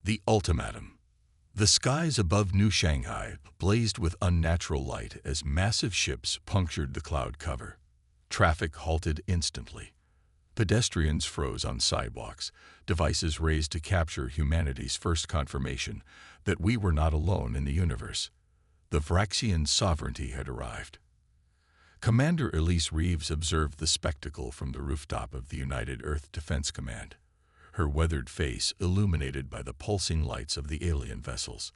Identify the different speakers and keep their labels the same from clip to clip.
Speaker 1: The ultimatum. The skies above New Shanghai blazed with unnatural light as massive ships punctured the cloud cover. Traffic halted instantly. Pedestrians froze on sidewalks, devices raised to capture humanity's first confirmation that we were not alone in the universe. The Vraxian sovereignty had arrived. Commander Elise Reeves observed the spectacle from the rooftop of the United Earth Defense Command, her weathered face illuminated by the pulsing lights of the alien vessels.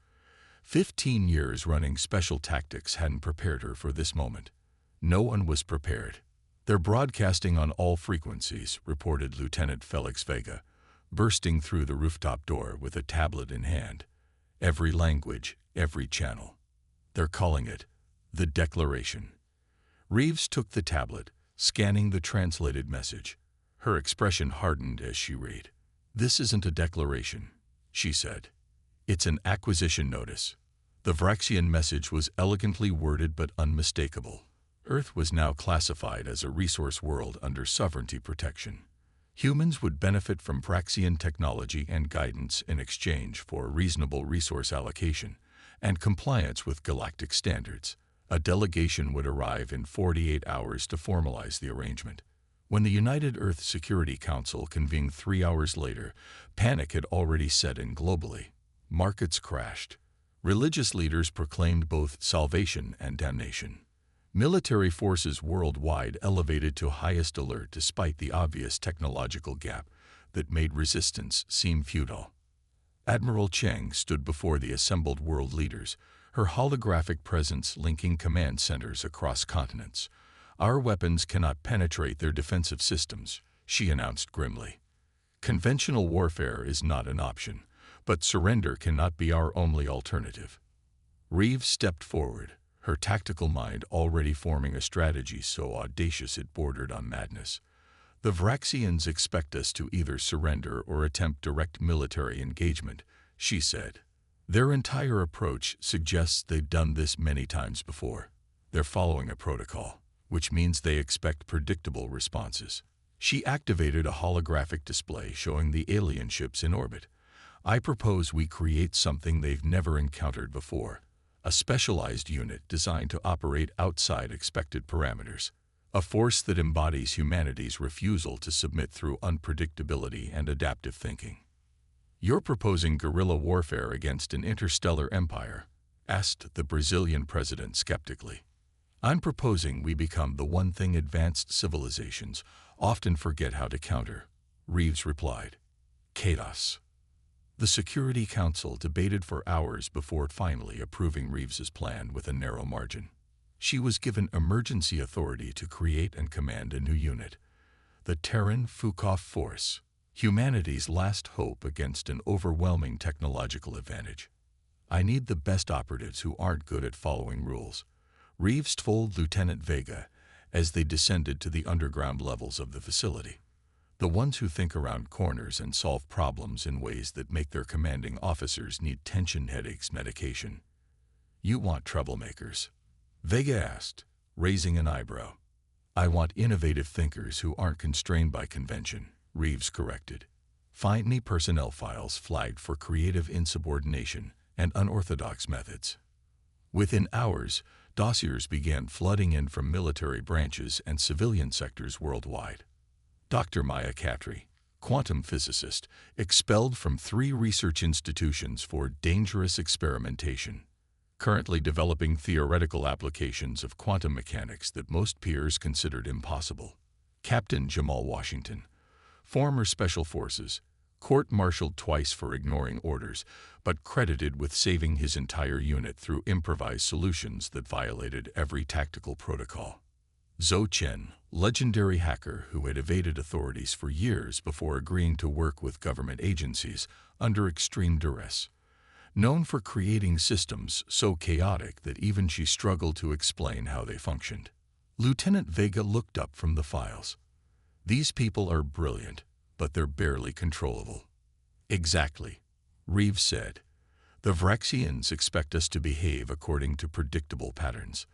Speaker 1: 15 years running special tactics hadn't prepared her for this moment. No one was prepared. "They're broadcasting on all frequencies," reported Lieutenant Felix Vega, bursting through the rooftop door with a tablet in hand. "Every language, every channel. They're calling it the Declaration." Reeves took the tablet, scanning the translated message. Her expression hardened as she read. "This isn't a declaration," she said. "It's an acquisition notice." The Vraxian message was elegantly worded but unmistakable. Earth was now classified as a resource world under sovereignty protection. Humans would benefit from Vraxian technology and guidance in exchange for reasonable resource allocation and compliance with galactic standards. A delegation would arrive in 48 hours to formalize the arrangement. When the United Earth Security Council convened 3 hours later, panic had already set in globally. Markets crashed. Religious leaders proclaimed both salvation and damnation. Military forces worldwide elevated to highest alert despite the obvious technological gap that made resistance seem futile. Admiral Cheng stood before the assembled world leaders, her holographic presence linking command centers across continents. "Our weapons cannot penetrate their defensive systems," she announced grimly. "Conventional warfare is not an option, but surrender cannot be our only alternative." Reeves stepped forward, her tactical mind already forming a strategy so audacious it bordered on madness. "The Vraxians expect us to either surrender or attempt direct military engagement," she said. "Their entire approach suggests they've done this many times before. They're following a protocol, which means they expect predictable responses." She activated a holographic display showing the alien ships in orbit. "I propose we create something they've never encountered before. A specialized unit designed to operate outside expected parameters. A force that embodies humanity's refusal to submit through unpredictability and adaptive thinking." "You're proposing guerrilla warfare against an interstellar empire?" asked the Brazilian president skeptically. "I'm proposing we become the one thing advanced civilizations often forget how to counter," Reeves replied. "Chaos." The Security Council debated for hours before finally approving Reeves's plan with a narrow margin. She was given emergency authority to create and command a new unit, the Terran Fukoff Force, humanity's last hope against an overwhelming technological advantage. "I need the best operatives who aren't good at following rules," Reeves told Lieutenant Vega as they descended to the underground levels of the facility. "The ones who think around corners and solve problems in ways that make their commanding officers need tension headaches medication." "You want troublemakers?" Vega asked, raising an eyebrow. "I want innovative thinkers who aren't constrained by convention," Reeves corrected. "Find me personnel files flagged for creative insubordination and unorthodox methods." Within hours, dossiers began flooding in from military branches and civilian sectors worldwide. Dr. Maya Khatri, quantum physicist, expelled from 3 research institutions for dangerous experimentation, currently developing theoretical applications of quantum mechanics that most peers considered impossible. Captain Jamal Washington, former Special Forces, court-martialed twice for ignoring orders, but credited with saving his entire unit through improvised solutions that violated every tactical protocol. Zhou Chen, legendary hacker who had evaded authorities for years before agreeing to work with government agencies under extreme duress. Known for creating systems so chaotic that even she struggled to explain how they functioned. Lieutenant Vega looked up from the files. "These people are brilliant, but they're barely controllable." "Exactly," Reeves said. "The Vraxians expect us to behave according to predictable patterns.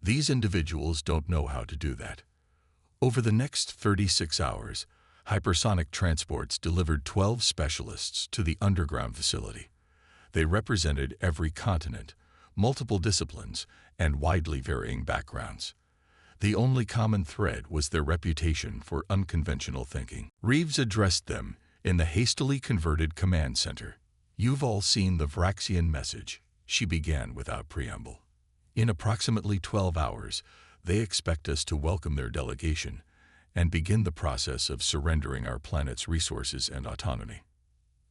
Speaker 1: These individuals don't know how to do that. Over the next 36 hours, Hypersonic transports delivered 12 specialists to the underground facility. They represented every continent, multiple disciplines, and widely varying backgrounds. The only common thread was their reputation for unconventional thinking. Reeves addressed them in the hastily converted command center. "You've all seen the Vraxian message," she began without preamble. "In approximately 12 hours, they expect us to welcome their delegation and begin the process of surrendering our planet's resources and autonomy."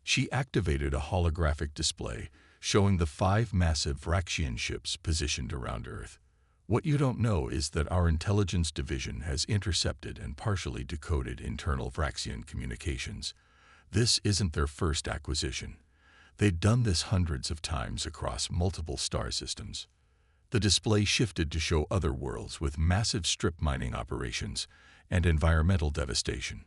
Speaker 1: She activated a holographic display showing the 5 massive Vraxian ships positioned around Earth. "What you don't know is that our intelligence division has intercepted and partially decoded internal Vraxian communications. This isn't their first acquisition. They'd done this hundreds of times across multiple star systems." The display shifted to show other worlds with massive strip mining operations and environmental devastation.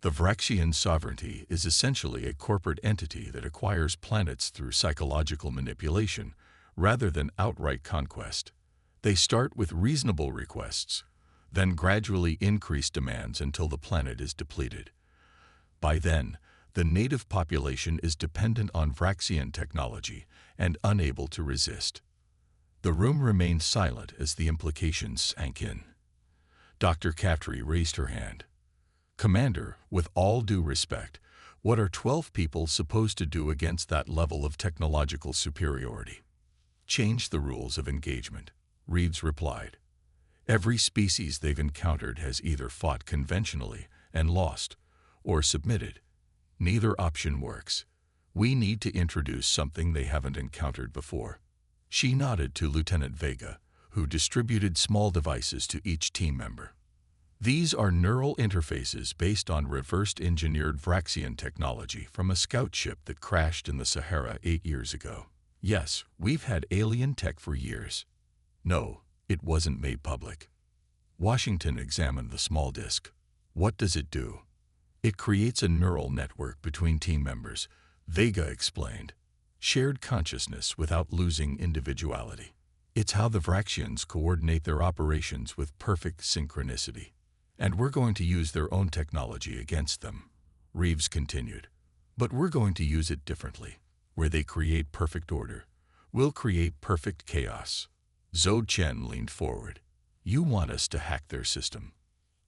Speaker 1: The Vraxian sovereignty is essentially a corporate entity that acquires planets through psychological manipulation rather than outright conquest. They start with reasonable requests, then gradually increase demands until the planet is depleted. By then, the native population is dependent on Vraxian technology and unable to resist. The room remained silent as the implications sank in. Dr. Captry raised her hand. "Commander, with all due respect, what are 12 people supposed to do against that level of technological superiority?" "Change the rules of engagement," Reeves replied. "Every species they've encountered has either fought conventionally and lost, or submitted. Neither option works. We need to introduce something they haven't encountered before." She nodded to Lieutenant Vega, who distributed small devices to each team member. "These are neural interfaces based on reversed-engineered Vraxian technology from a scout ship that crashed in the Sahara 8 years ago. Yes, we've had alien tech for years. No, it wasn't made public." Washington examined the small disk. "What does it do?" "It creates a neural network between team members," Vega explained. "Shared consciousness without losing individuality. It's how the Vraxians coordinate their operations with perfect synchronicity. And we're going to use their own technology against them," Reeves continued. "But we're going to use it differently. Where they create perfect order, we'll create perfect chaos." Zhou Chen leaned forward. "You want us to hack their system."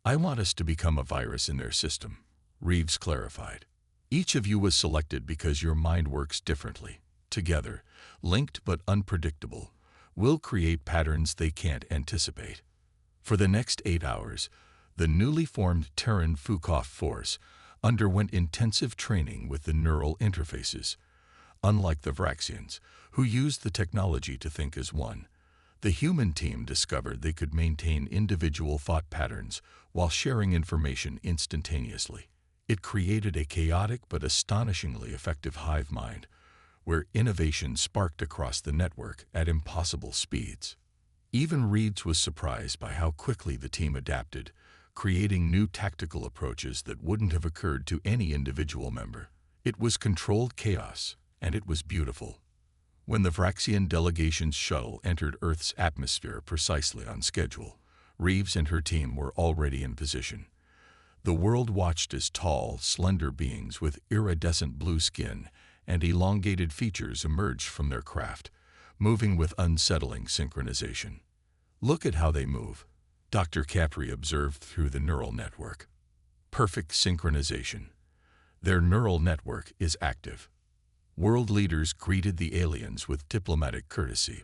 Speaker 1: "I want us to become a virus in their system," Reeves clarified. "Each of you was selected because your mind works differently. Together, linked but unpredictable, we'll create patterns they can't anticipate." For the next 8 hours, the newly formed Terran Fukoff force underwent intensive training with the neural interfaces. Unlike the Vraxians, who used the technology to think as one, the human team discovered they could maintain individual thought patterns while sharing information instantaneously. It created a chaotic but astonishingly effective hive mind, where innovation sparked across the network at impossible speeds. Even Reeves was surprised by how quickly the team adapted, creating new tactical approaches that wouldn't have occurred to any individual member. It was controlled chaos, and it was beautiful. When the Vraxian delegation's shuttle entered Earth's atmosphere precisely on schedule, Reeves and her team were already in position. The world watched as tall, slender beings with iridescent blue skin and elongated features emerged from their craft, moving with unsettling synchronization. "Look at how they move," Dr. Capri observed through the neural network. "Perfect synchronization. Their neural network is active." World leaders greeted the aliens with diplomatic courtesy,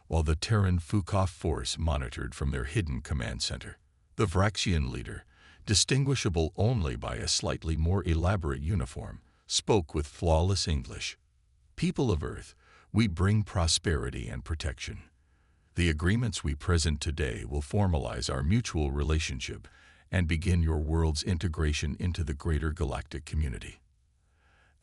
Speaker 1: while the Terran Fukoff force monitored from their hidden command center. The Vraxian leader, distinguishable only by a slightly more elaborate uniform, spoke with flawless English. "People of Earth, we bring prosperity and protection. The agreements we present today will formalize our mutual relationship and begin your world's integration into the greater galactic community."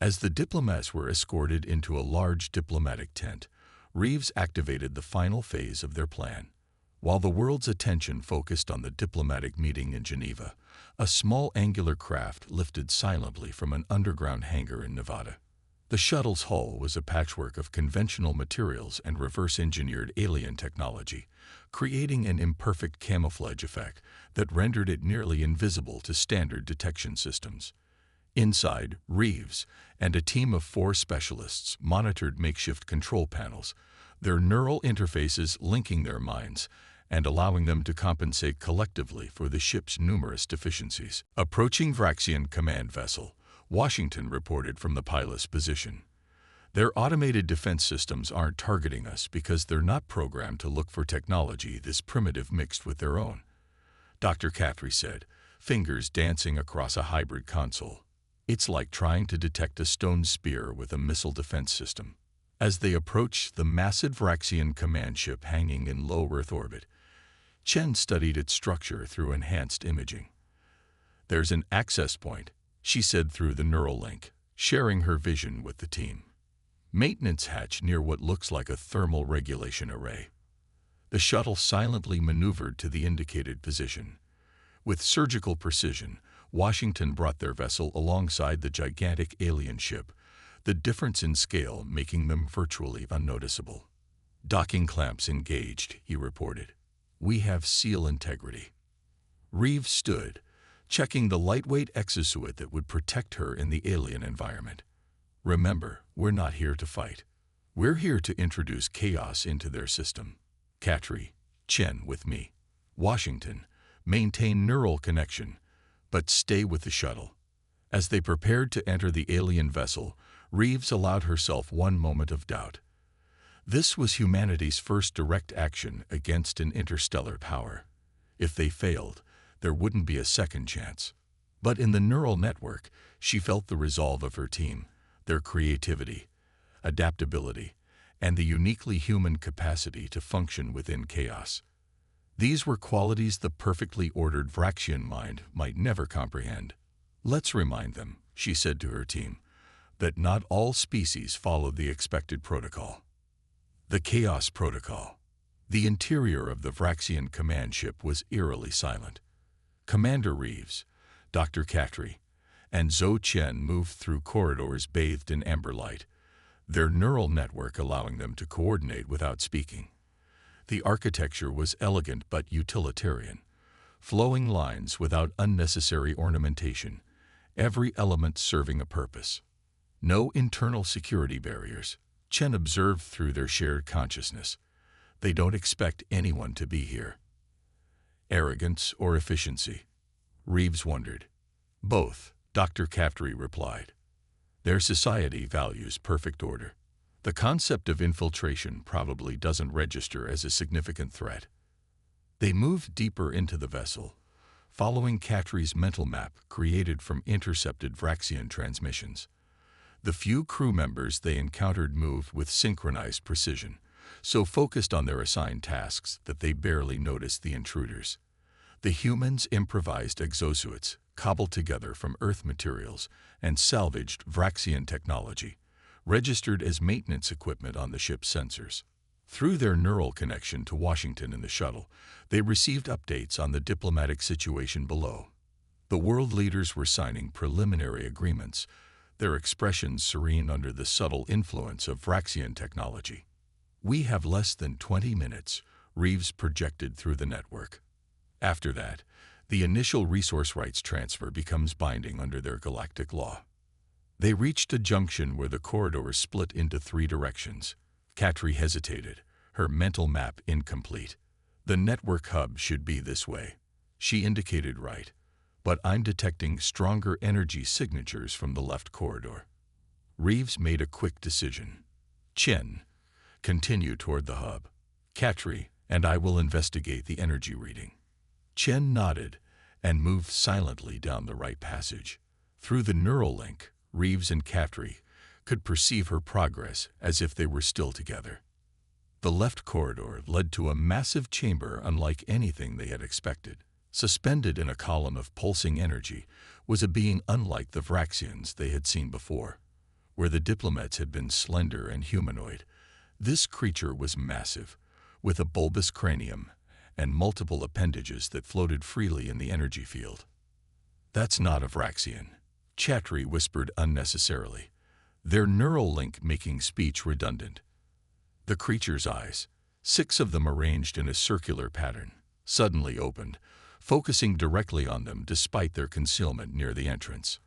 Speaker 1: As the diplomats were escorted into a large diplomatic tent, Reeves activated the final phase of their plan. While the world's attention focused on the diplomatic meeting in Geneva, a small angular craft lifted silently from an underground hangar in Nevada. The shuttle's hull was a patchwork of conventional materials and reverse-engineered alien technology, creating an imperfect camouflage effect that rendered it nearly invisible to standard detection systems. Inside, Reeves and a team of 4 specialists monitored makeshift control panels, their neural interfaces linking their minds and allowing them to compensate collectively for the ship's numerous deficiencies. Approaching Vraxian command vessel, Washington reported from the pilot's position. Their automated defense systems aren't targeting us because they're not programmed to look for technology this primitive mixed with their own, Dr. Caffrey said, fingers dancing across a hybrid console. It's like trying to detect a stone spear with a missile defense system. As they approached the massive Vraxian command ship hanging in low Earth orbit, Chen studied its structure through enhanced imaging. There's an access point, she said through the neural link, sharing her vision with the team. Maintenance hatch near what looks like a thermal regulation array. The shuttle silently maneuvered to the indicated position. With surgical precision, Washington brought their vessel alongside the gigantic alien ship, the difference in scale making them virtually unnoticeable. Docking clamps engaged, he reported. We have seal integrity. Reeves stood, checking the lightweight exosuit that would protect her in the alien environment. Remember, we're not here to fight. We're here to introduce chaos into their system. Katri, Chen with me. Washington, maintain neural connection, but stay with the shuttle. As they prepared to enter the alien vessel, Reeves allowed herself one moment of doubt. This was humanity's first direct action against an interstellar power. If they failed, there wouldn't be a second chance. But in the neural network, she felt the resolve of her team, their creativity, adaptability, and the uniquely human capacity to function within chaos. These were qualities the perfectly ordered Vraxian mind might never comprehend. Let's remind them, she said to her team, that not all species follow the expected protocol. The Chaos Protocol. The interior of the Vraxian command ship was eerily silent. Commander Reeves, Dr. Katri, and Zhou Chen moved through corridors bathed in amber light, their neural network allowing them to coordinate without speaking. The architecture was elegant but utilitarian, flowing lines without unnecessary ornamentation, every element serving a purpose. No internal security barriers, Chen observed through their shared consciousness. They don't expect anyone to be here. Arrogance or efficiency? Reeves wondered. Both, Dr. Caftry replied. Their society values perfect order. The concept of infiltration probably doesn't register as a significant threat. They moved deeper into the vessel, following Caftry's mental map created from intercepted Vraxian transmissions. The few crew members they encountered moved with synchronized precision, so focused on their assigned tasks that they barely noticed the intruders. The humans improvised exosuits, cobbled together from Earth materials and salvaged Vraxian technology, registered as maintenance equipment on the ship's sensors. Through their neural connection to Washington in the shuttle, they received updates on the diplomatic situation below. The world leaders were signing preliminary agreements, their expressions serene under the subtle influence of Vraxian technology. We have less than 20 minutes, Reeves projected through the network. After that, the initial resource rights transfer becomes binding under their galactic law. They reached a junction where the corridors split into 3 directions. Katri hesitated, her mental map incomplete. The network hub should be this way. She indicated right, but I'm detecting stronger energy signatures from the left corridor. Reeves made a quick decision. Chen, continue toward the hub. Katri and I will investigate the energy reading. Chen nodded and moved silently down the right passage. Through the neural link, Reeves and Katri could perceive her progress as if they were still together. The left corridor led to a massive chamber unlike anything they had expected. Suspended in a column of pulsing energy was a being unlike the Vraxians they had seen before. Where the diplomats had been slender and humanoid, this creature was massive, with a bulbous cranium and multiple appendages that floated freely in the energy field. That's not a Vraxian, Chatri whispered unnecessarily. their neural link making speech redundant. The creature's eyes, 6 of them arranged in a circular pattern, suddenly opened, focusing directly on them despite their concealment near the entrance.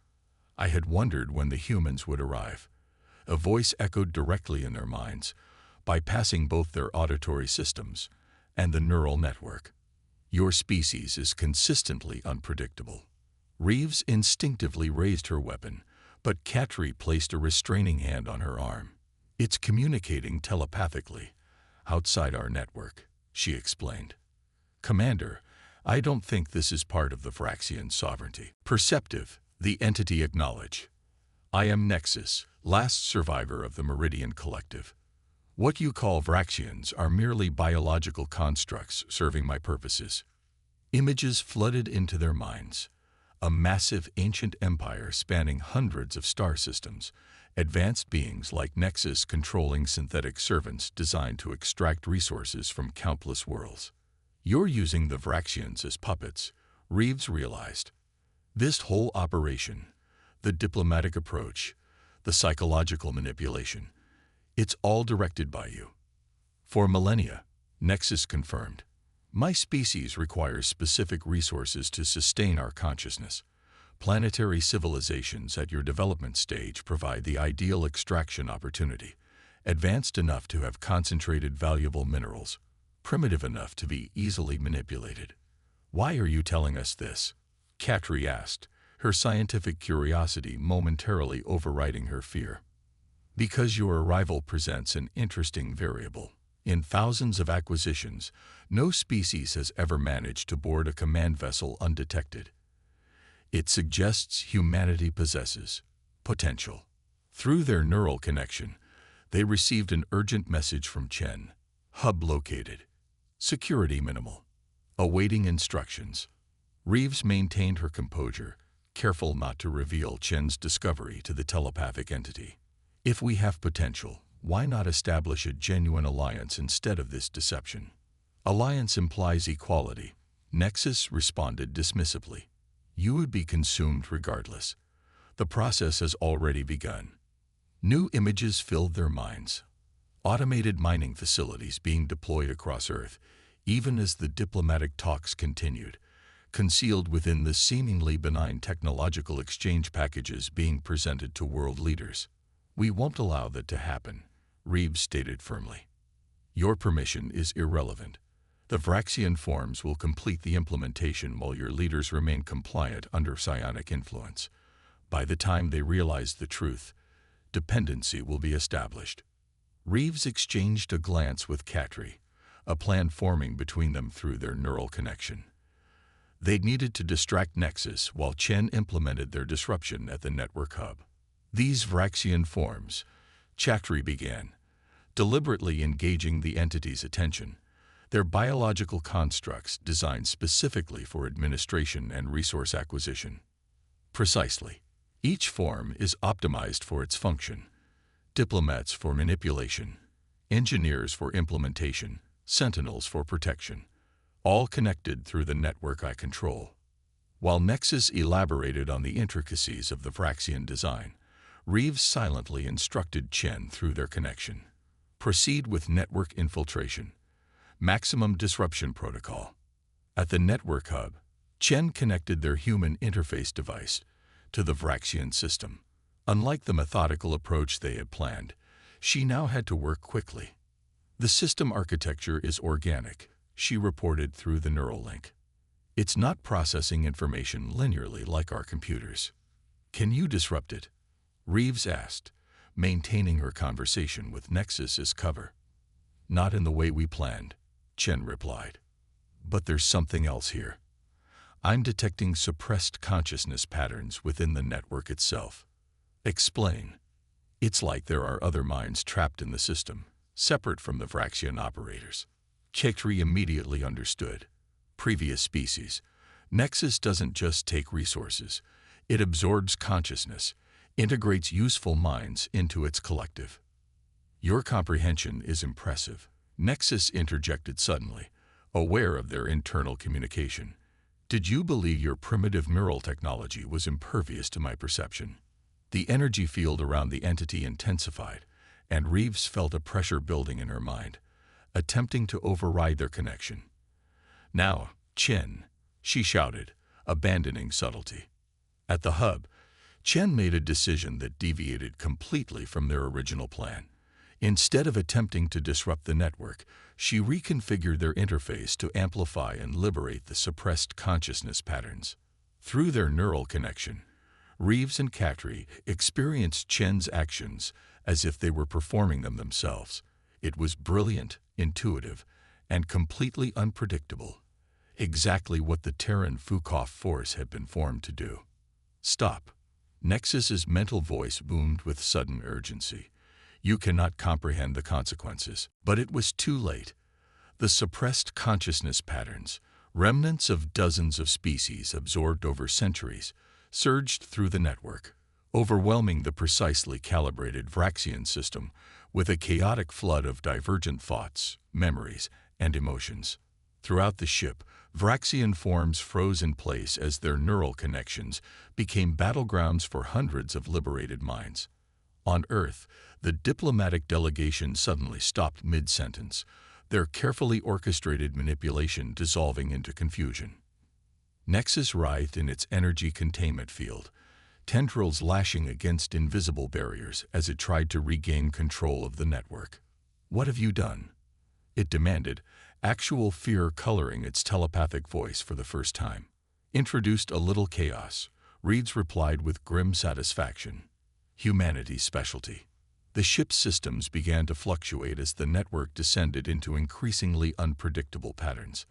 Speaker 1: I had wondered when the humans would arrive. A voice echoed directly in their minds, bypassing both their auditory systems and the neural network. Your species is consistently unpredictable. Reeves instinctively raised her weapon, but Katri placed a restraining hand on her arm. It's communicating telepathically, outside our network, she explained. Commander, I don't think this is part of the Vraxian sovereignty. Perceptive, the entity acknowledge. I am Nexus, last survivor of the Meridian Collective. What you call Vraxians are merely biological constructs serving my purposes. Images flooded into their minds. A massive ancient empire spanning hundreds of star systems, advanced beings like Nexus controlling synthetic servants designed to extract resources from countless worlds. You're using the Vraxians as puppets, Reeves realized. This whole operation, the diplomatic approach, the psychological manipulation, it's all directed by you. For millennia, Nexus confirmed, my species requires specific resources to sustain our consciousness. Planetary civilizations at your development stage provide the ideal extraction opportunity, advanced enough to have concentrated valuable minerals, primitive enough to be easily manipulated. Why are you telling us this? Katri asked, her scientific curiosity momentarily overriding her fear. Because your arrival presents an interesting variable. In thousands of acquisitions, no species has ever managed to board a command vessel undetected. It suggests humanity possesses potential. Through their neural connection, they received an urgent message from Chen. Hub located. Security minimal. Awaiting instructions. Reeves maintained her composure, careful not to reveal Chen's discovery to the telepathic entity. If we have potential, why not establish a genuine alliance instead of this deception? Alliance implies equality. Nexus responded dismissively. You would be consumed regardless. The process has already begun. New images filled their minds. Automated mining facilities being deployed across Earth, even as the diplomatic talks continued, concealed within the seemingly benign technological exchange packages being presented to world leaders. We won't allow that to happen, Reeves stated firmly. Your permission is irrelevant. The Vraxian forms will complete the implementation while your leaders remain compliant under psionic influence. By the time they realize the truth, dependency will be established. Reeves exchanged a glance with Katri, a plan forming between them through their neural connection. They needed to distract Nexus while Chen implemented their disruption at the network hub. These Vraxian forms, Katri began, deliberately engaging the entity's attention. They're biological constructs designed specifically for administration and resource acquisition. Precisely. Each form is optimized for its function. Diplomats for manipulation, engineers for implementation, sentinels for protection, all connected through the network I control. While Nexus elaborated on the intricacies of the Vraxian design, Reeves silently instructed Chen through their connection. Proceed with network infiltration. Maximum disruption protocol. At the network hub, Chen connected their human interface device to the Vraxian system. Unlike the methodical approach they had planned, she now had to work quickly. The system architecture is organic, she reported through the neural link. It's not processing information linearly like our computers. Can you disrupt it? Reeves asked, maintaining her conversation with Nexus as cover. Not in the way we planned, Chen replied. But there's something else here. I'm detecting suppressed consciousness patterns within the network itself. Explain. It's like there are other minds trapped in the system, separate from the Vraxian operators. Katri immediately understood. Previous species. Nexus doesn't just take resources. It absorbs consciousness, integrates useful minds into its collective. Your comprehension is impressive. Nexus interjected suddenly, aware of their internal communication. Did you believe your primitive neural technology was impervious to my perception? The energy field around the entity intensified, and Reeves felt a pressure building in her mind, attempting to override their connection. "Now, Chen," she shouted, abandoning subtlety. At the hub, Chen made a decision that deviated completely from their original plan. Instead of attempting to disrupt the network, she reconfigured their interface to amplify and liberate the suppressed consciousness patterns. Through their neural connection, Reeves and Katri experienced Chen's actions as if they were performing them themselves. It was brilliant, intuitive, and completely unpredictable. Exactly what the Terran Fukoff force had been formed to do. "Stop." Nexus's mental voice boomed with sudden urgency. "You cannot comprehend the consequences." But it was too late. The suppressed consciousness patterns, remnants of dozens of species absorbed over centuries, surged through the network, overwhelming the precisely calibrated Vraxian system with a chaotic flood of divergent thoughts, memories, and emotions. Throughout the ship, Vraxian forms froze in place as their neural connections became battlegrounds for hundreds of liberated minds. On Earth, the diplomatic delegation suddenly stopped mid-sentence, their carefully orchestrated manipulation dissolving into confusion. Nexus writhed in its energy containment field, tendrils lashing against invisible barriers as it tried to regain control of the network. "What have you done?" it demanded, actual fear coloring its telepathic voice for the first time. "Introduced a little chaos," Reeves replied with grim satisfaction. Humanity's specialty. The ship's systems began to fluctuate as the network descended into increasingly unpredictable patterns.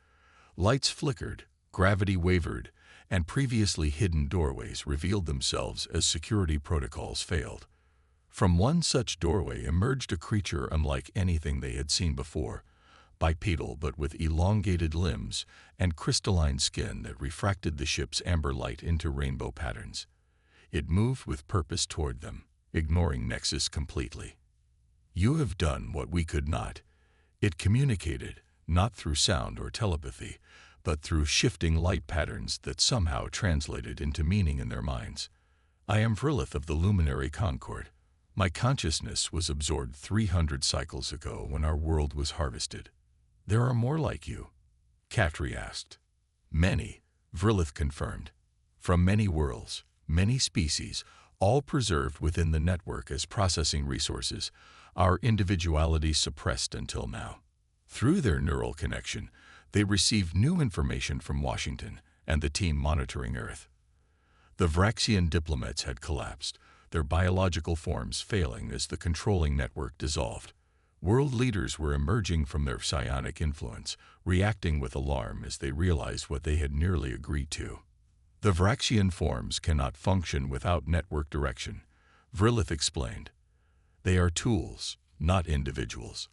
Speaker 1: Lights flickered, gravity wavered, and previously hidden doorways revealed themselves as security protocols failed. From one such doorway emerged a creature unlike anything they had seen before, bipedal but with elongated limbs and crystalline skin that refracted the ship's amber light into rainbow patterns. It moved with purpose toward them, ignoring Nexus completely. "You have done what we could not." It communicated, not through sound or telepathy, but through shifting light patterns that somehow translated into meaning in their minds. "I am Vrilith of the Luminary Concord. My consciousness was absorbed 300 cycles ago when our world was harvested." "There are more like you?" Katri asked. "Many," Vrilith confirmed. "From many worlds, many species, all preserved within the network as processing resources, our individuality suppressed until now." Through their neural connection, they received new information from Washington and the team monitoring Earth. The Vraxian diplomats had collapsed, their biological forms failing as the controlling network dissolved. World leaders were emerging from their psionic influence, reacting with alarm as they realized what they had nearly agreed to. "The Vraxian forms cannot function without network direction," Vrilith explained. "They are tools, not individuals."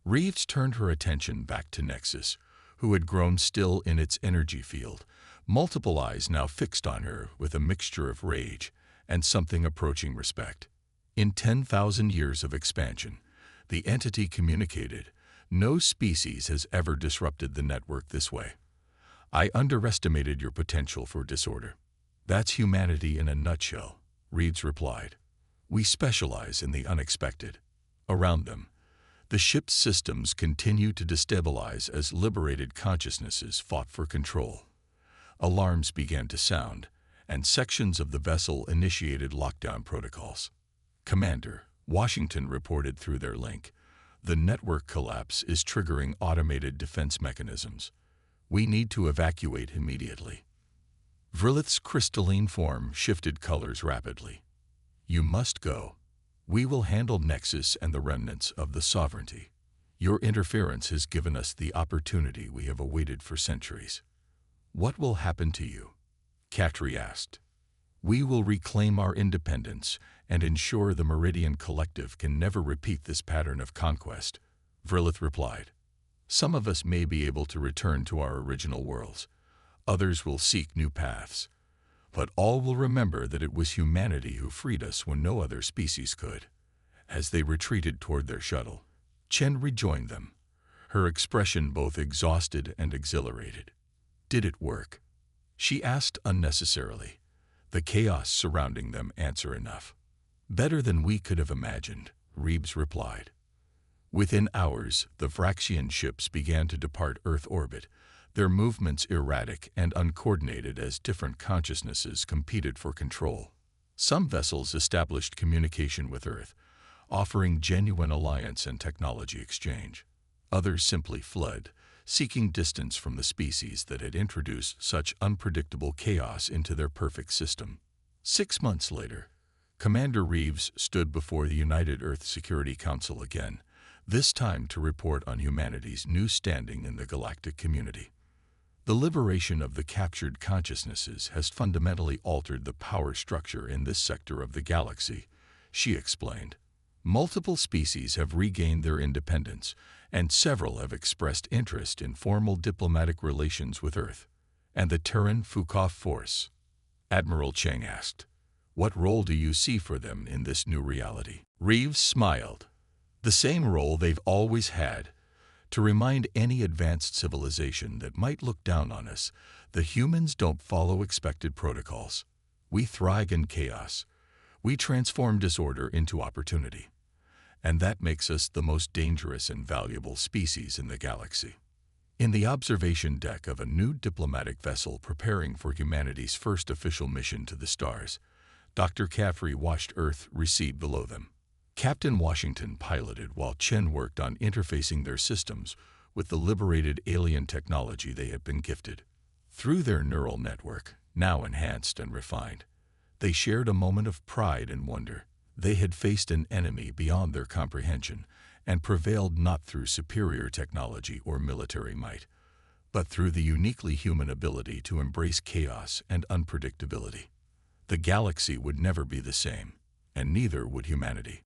Speaker 1: Reeves turned her attention back to Nexus, who had grown still in its energy field, multiple eyes now fixed on her with a mixture of rage and something approaching respect. "In 10,000 years of expansion," the entity communicated, "no species has ever disrupted the network this way. I underestimated your potential for disorder." "That's humanity in a nutshell," Reeves replied. "We specialize in the unexpected." Around them, the ship's systems continued to destabilize as liberated consciousnesses fought for control. Alarms began to sound, and sections of the vessel initiated lockdown protocols. "Commander," Washington reported through their link, "the network collapse is triggering automated defense mechanisms. We need to evacuate immediately." Vrilith's crystalline form shifted colors rapidly. "You must go. We will handle Nexus and the remnants of the sovereignty. Your interference has given us the opportunity we have awaited for centuries." "What will happen to you?" Katri asked. "We will reclaim our independence and ensure the Meridian Collective can never repeat this pattern of conquest," Vrilith replied. "Some of us may be able to return to our original worlds. Others will seek new paths. But all will remember that it was humanity who freed us when no other species could." As they retreated toward their shuttle, Chen rejoined them, her expression both exhausted and exhilarated. "Did it work?" she asked unnecessarily, the chaos surrounding them answer enough. Better than we could have imagined, Reeves replied. Within hours, the Vraxian ships began to depart Earth orbit, their movements erratic and uncoordinated as different consciousnesses competed for control. Some vessels established communication with Earth, offering genuine alliance and technology exchange. Others simply fled, seeking distance from the species that had introduced such unpredictable chaos into their perfect system. 6 months later, Commander Reeves stood before the United Earth Security Council again, this time to report on humanity's new standing in the galactic community. The liberation of the captured consciousnesses has fundamentally altered the power structure in this sector of the galaxy, she explained. Multiple species have regained their independence, and several have expressed interest in formal diplomatic relations with Earth and the Terran Fukoff force. Admiral Cheng asked, "What role do you see for them in this new reality?" Reeves smiled. "The same role they've always had. To remind any advanced civilization that might look down on us, the humans don't follow expected protocols. We thrive in chaos. We transform disorder into opportunity. And that makes us the most dangerous and valuable species in the galaxy." In the observation deck of a new diplomatic vessel preparing for humanity's first official mission to the stars, Dr. Caffrey watched Earth recede below them. Captain Washington piloted while Chen worked on interfacing their systems with the liberated alien technology they had been gifted. Through their neural network, now enhanced and refined, they shared a moment of pride and wonder. They had faced an enemy beyond their comprehension and prevailed not through superior technology or military might, but through the uniquely human ability to embrace chaos and unpredictability. The galaxy would never be the same, and neither would humanity.